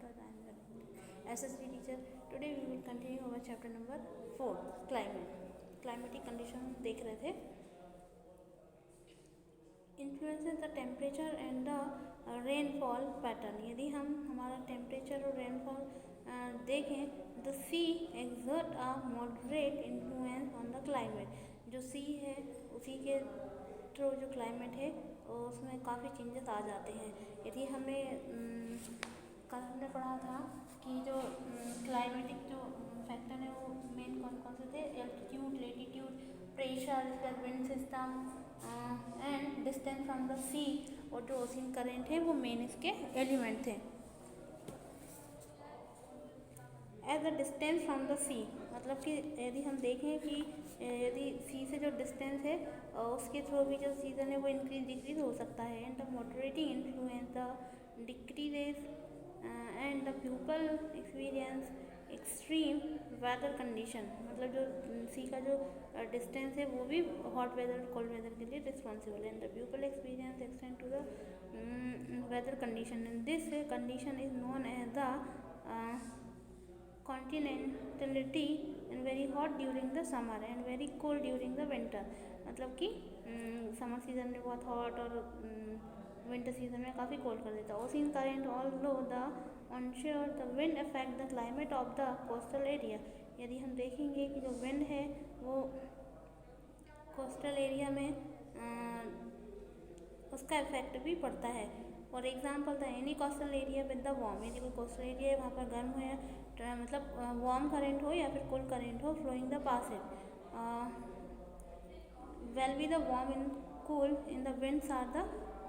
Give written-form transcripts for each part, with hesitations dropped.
SSD teacher. Today we will continue our chapter number 4 climatic condition देख रहे थे. Influences the temperature and the rainfall pattern. यदि हम हमारा टेम्परेचर और रेनफॉल देखें, the sea exert a moderate influence on the climate. जो sea है उसी के थ्रू जो क्लाइमेट है उसमें काफ़ी चेंजेस आ जाते हैं. यदि हमें कल हमने पढ़ा था कि जो क्लाइमेटिक जो फैक्टर है वो मेन कौन कौन से थे. Altitude, latitude, pressure, wind system and distance from the sea, और जो ओशियन करेंट है वो मेन इसके एलिमेंट थे. As the distance from the sea, मतलब कि यदि हम देखें कि यदि सी से जो डिस्टेंस है उसके थ्रू भी जो सीजन है वो इंक्रीज डिक्रीज हो सकता है. And the moderating influence the decreases and the people experience extreme weather condition. मतलब जो सी का जो डिस्टेंस है वो भी हॉट वेदर कोल्ड वेदर के लिए रिस्पॉन्सिबल है. And the people experience extend to the weather condition. And this condition is known as the continentality and very hot during the summer and very cold during the winter. मतलब कि summer season में बहुत hot और winter season में काफ़ी cold कर देता है. Ocean current although the onshore the wind affect the climate of the coastal area. यदि हम देखेंगे कि जो विंड है वो कोस्टल एरिया में उसका इफेक्ट भी पड़ता है. For example the any coastal area with the warm. यदि कोई कोस्टल एरिया है वहाँ पर गर्म है, मतलब वार्म करेंट हो या फिर कोल्ड करेंट हो flowing the pass it, well be the warm in cool in the winds are the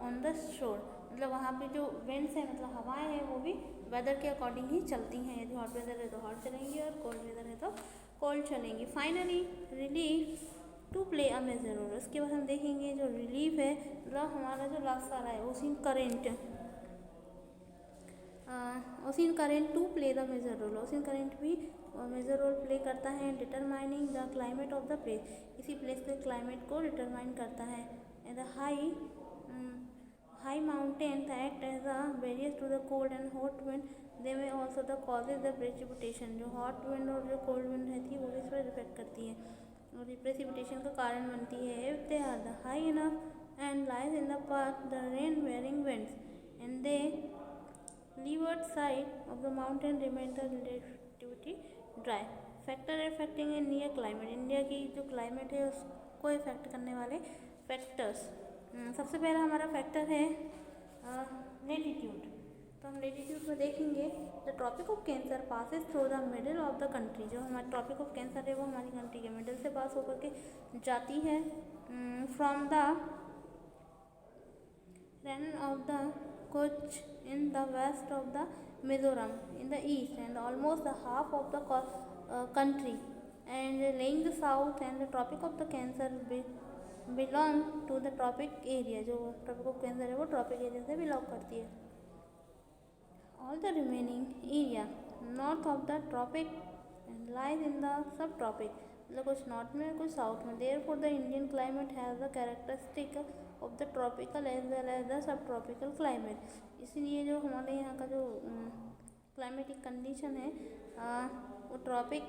on the shore. मतलब वहाँ पे जो विंड्स है मतलब हवाएं हैं वो भी वेदर के अकॉर्डिंग ही चलती हैं. यदि हॉट वेदर है तो हॉट चलेंगी और कोल्ड वेदर है तो कोल्ड चलेंगी. Finally relief to play a major role. उसके बाद हम देखेंगे जो रिलीफ है, मतलब हमारा जो लास्ट वाला है ocean current, ocean current to play the major role. Ocean current भी मेजर रोल प्ले करता है determining the climate of the place. इसी प्लेस के क्लाइमेट को डिटरमाइन करता है. The high mountain act as a barrier to the cold and hot wind. They may also the causes the precipitation. जो hot wind और जो cold wind रहती है वो भी इस पर इफेक्ट करती है और प्रेसिपिटेशन का कारण बनती है. If they are the high enough and lies in the path the rain wearing winds and they leeward side of the mountain remain the relatively dry. Factor affecting in near climate. India की जो climate है उसको effect करने वाले factors. सबसे पहला हमारा factor है लेटीट्यूड. तो हम लेटीट्यूड में देखेंगे the tropic of cancer passes through the middle of the country. जो हमारा ट्रॉपिक ऑफ कैंसर है वो हमारी कंट्री के मिडिल से पास होकर के जाती है. From the run of the Kutch in the west of the Mizoram in the east and almost the half of the country and laying the south and the tropic of the Cancer belong to the tropic area. जो tropic of Cancer है वो tropic area से belong करती है. All the remaining area north of the tropic and lies in the subtropic. मतलब कुछ north में कुछ साउथ में. Therefore the Indian climate has the characteristic of the tropical as well as the sub tropical climate. इसलिए जो हमारे यहाँ का जो क्लाइमेटिक कंडीशन है वो ट्रॉपिक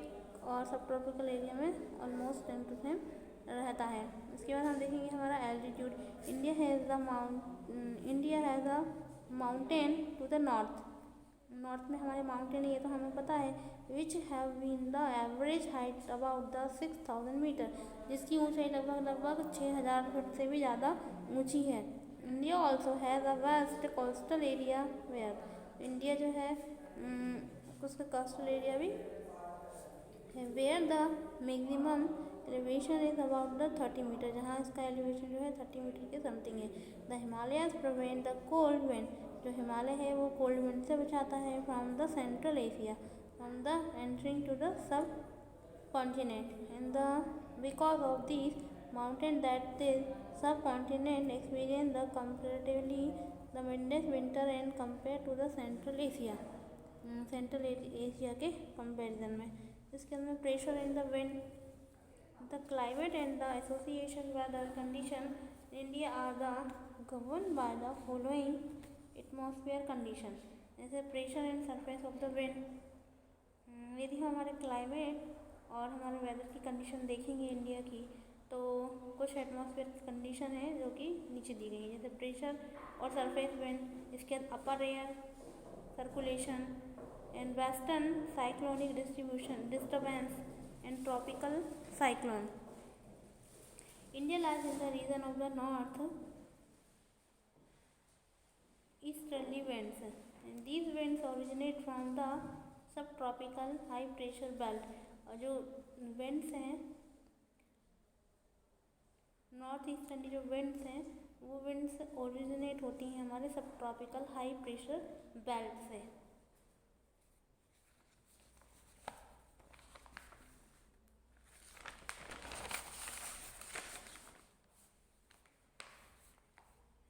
और सब ट्रॉपिकल एरिया में ऑलमोस्ट सेम टू सेम रहता है. इसके बाद हम देखेंगे हमारा altitude. India has a mountain to the north. North में हमारे माउंटेन है ये तो हमें पता है. Which have been the average height about the 6000 metre. जिसकी ऊंचाई लगभग 6000 फीट से भी ज़्यादा ऊंची है. India also has a vast coastal area where. India जो है उसका कोस्टल एरिया भी है where the maximum elevation is about the 30 metre. जहाँ इसका एलिवेशन जो है 30 मीटर के समथिंग है. The Himalayas prevent the cold wind. जो हिमालय है वो कोल्ड विंड से बचाता है from the central Asia from the entering to the sub continent. And the because of this mountain that this subcontinent experience the comparatively the mildest winter and compared to the central asia. Central Asia के comparison में. इसके अंदर pressure in the wind the climate and the association weather condition India are the govern by the following atmosphere condition. जैसे pressure and surface of the wind. यदि हम हमारे climate और हमारे वेदर की कंडीशन देखेंगे इंडिया की, तो कुछ एटमॉस्फेयर कंडीशन है जो कि नीचे दी गई है, जैसे प्रेशर और सरफेस विंड, इसके अपर air circulation and western cyclonic disturbance and tropical cyclone. India lies in the region of the north easterly winds, and these winds originate from the subtropical high pressure belt। और जो winds हैं, north easterly जो winds हैं, वो winds originate होती हैं हमारे subtropical high pressure belt से।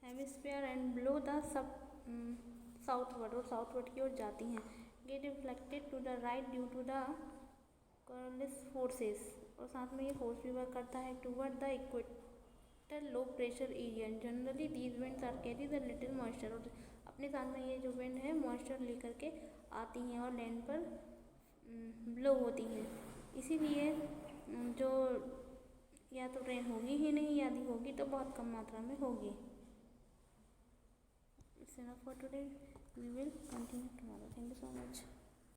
Hemisphere and blow the sub southward, और साउथवर्ड की ओर जाती हैं। Get reflected to the right due to the coriolis forces, और साथ में ये फोर्स भी वर्क करता है toward the equator low pressure area. Generally these winds are carry the little moisture, और अपने साथ में ये जो विंड है मॉइस्चर लेकर के आती हैं और लैंड पर ब्लो होती हैं। इसीलिए जो या तो रेन होगी ही नहीं, यदि होगी तो बहुत कम मात्रा में होगी। It's enough for today. We will continue tomorrow. Thank you so much.